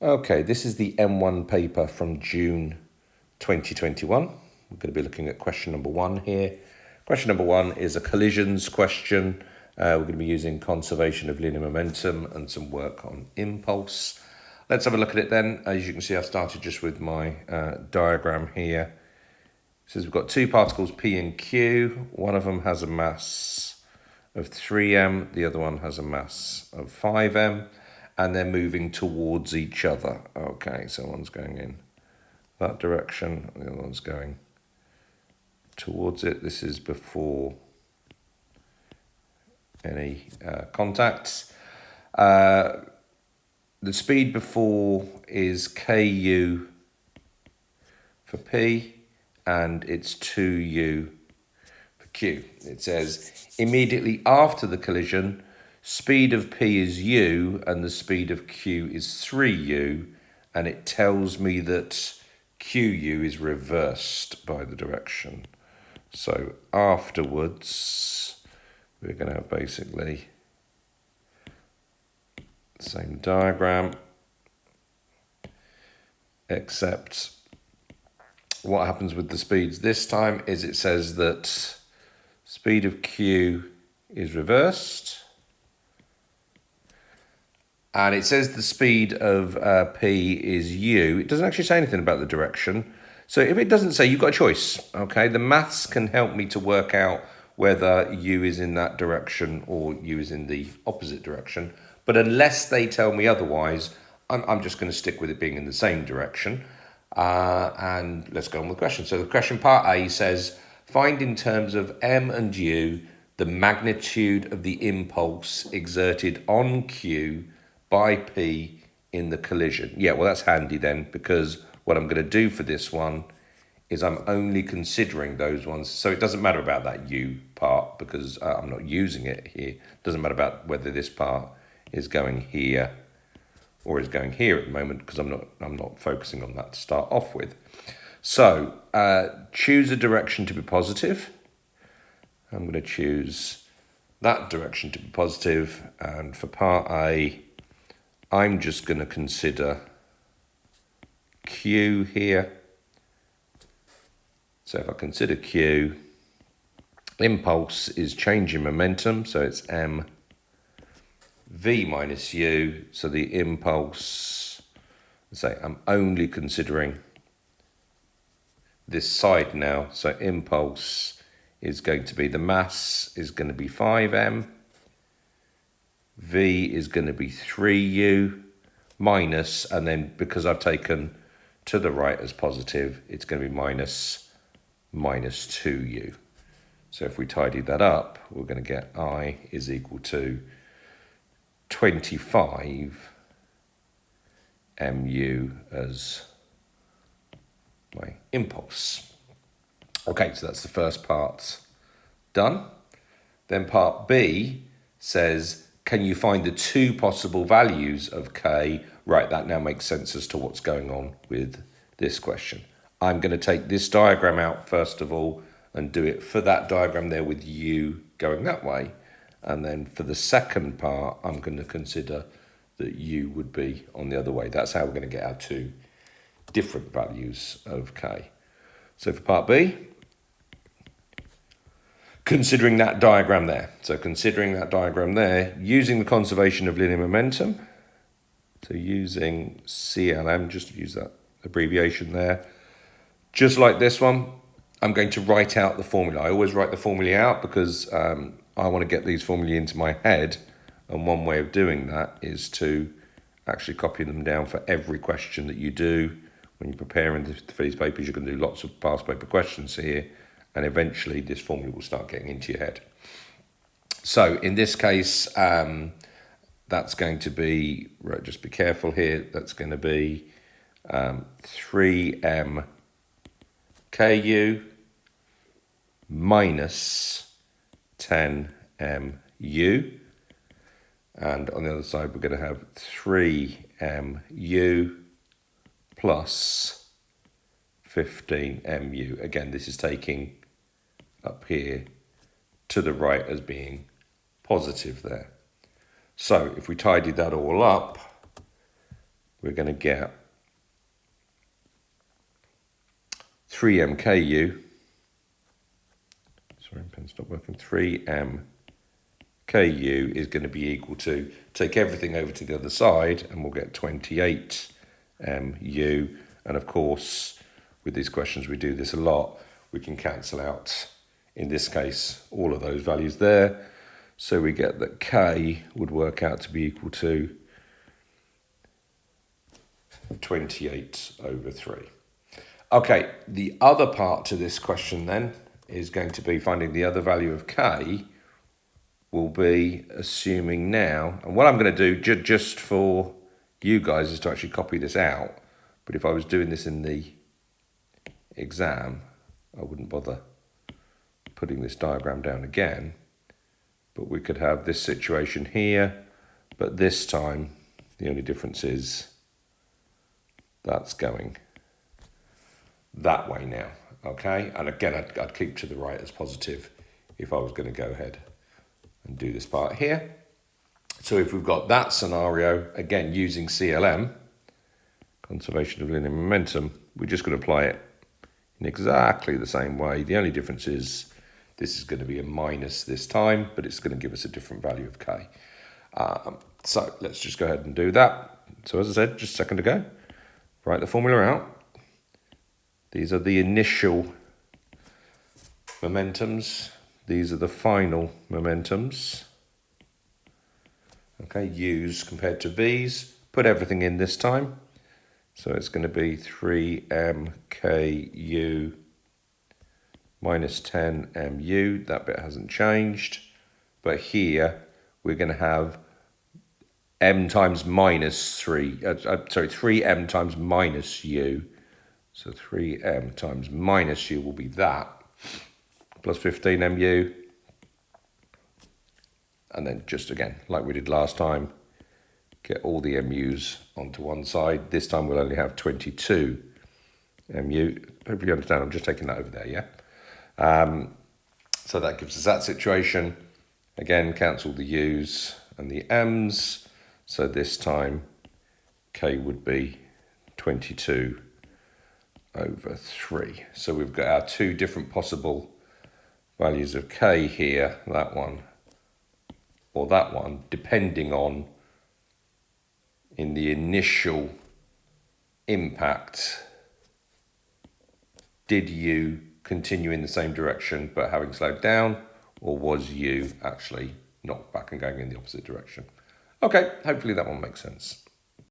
Okay, this is the M1 paper from June 2021. We're going to be looking at question number 1 here. Question number 1 is a collisions question. We're going to be using conservation of linear momentum and some work on impulse. Let's have a look at it then. As you can see, I've started just with my diagram here. It says we've got two particles P and Q. One of them has a mass of 3m, the other one has a mass of 5m, and they're moving towards each other. Okay, so one's going in that direction, the other one's going towards it. This is before any contacts. The speed before is ku for P, and it's 2u for Q. It says immediately after the collision, speed of P is u and the speed of Q is 3u, and it tells me that QU is reversed by the direction. So afterwards, we're going to have basically the same diagram, except what happens with the speeds this time is it says that speed of Q is reversed, and it says the speed of P is u. It doesn't actually say anything about the direction. So if it doesn't say, you've got a choice, okay? The maths can help me to work out whether u is in that direction or u is in the opposite direction. But unless they tell me otherwise, I'm just going to stick with it being in the same direction. And let's go on with the question. So the question part A says, find in terms of m and u the magnitude of the impulse exerted on Q by P in the collision. Yeah, well, that's handy then, because what I'm going to do for this one is I'm only considering those ones. So it doesn't matter about that U part because I'm not using it here. It doesn't matter about whether this part is going here or is going here at the moment, because I'm not focusing on that to start off with. So choose a direction to be positive. I'm going to choose that direction to be positive, and for part A, I'm just going to consider Q here. So if I consider Q, impulse is changing momentum, so it's m v minus u. So the impulse, say I'm only considering this side now. So impulse is going to be, the mass is going to be 5m. V is going to be 3u minus, and then because I've taken to the right as positive, it's going to be minus 2u. So if we tidy that up, we're going to get I is equal to 25 mu as my impulse. Okay, so that's the first part done. Then part B says, can you find the two possible values of K? Right, that now makes sense as to what's going on with this question. I'm going to take this diagram out first of all and do it for that diagram there with U going that way. And then for the second part, I'm going to consider that U would be on the other way. That's how we're going to get our two different values of K. So for part B, considering that diagram there. So considering that diagram there, using the conservation of linear momentum, so using CLM, just to use that abbreviation there, just like this one, I'm going to write out the formula. I always write the formula out because I want to get these formulae into my head, and one way of doing that is to actually copy them down for every question that you do. When you're preparing for these papers, you're going to do lots of past paper questions here, and eventually this formula will start getting into your head. So in this case, that's going to be, right, just be careful here, that's going to be 3m ku minus 10mu. And on the other side, we're going to have 3mu plus 15mu. Again, this is taking up here to the right as being positive there. So if we tidy that all up, we're going to get 3mKu. Sorry, pen stopped working. 3mKu is going to be equal to, take everything over to the other side, and we'll get 28 mu. And of course, with these questions, we do this a lot. We can cancel out, in this case, all of those values there. So we get that K would work out to be equal to 28/3. Okay, the other part to this question then is going to be finding the other value of K. Will be assuming now, and what I'm going to do just for you guys is to actually copy this out. But if I was doing this in the exam, I wouldn't bother putting this diagram down again. But we could have this situation here, but this time the only difference is that's going that way now, okay? And again, I'd keep to the right as positive if I was going to go ahead and do this part here. So if we've got that scenario, again, using CLM, conservation of linear momentum, we're just going to apply it in exactly the same way. The only difference is this is going to be a minus this time, but it's going to give us a different value of K. So let's just go ahead and do that. So as I said just a second ago, write the formula out. These are the initial momentums. These are the final momentums. Okay, U's compared to V's. Put everything in this time. So it's going to be 3mKu minus 10mu. That bit hasn't changed. But here we're going to have m times minus 3m times minus u. So 3m times minus u will be that. Plus 15mu, and then just again, like we did last time, get all the mu's onto one side. This time we'll only have 22 mu. Hopefully you understand, I'm just taking that over there, yeah? So that gives us that situation. Again, cancel the u's and the m's. So this time, K would be 22/3. So we've got our two different possible values of K here, that one or that one, depending on in the initial impact, did U continue in the same direction but having slowed down, or was U actually knocked back and going in the opposite direction? Okay, hopefully that one makes sense.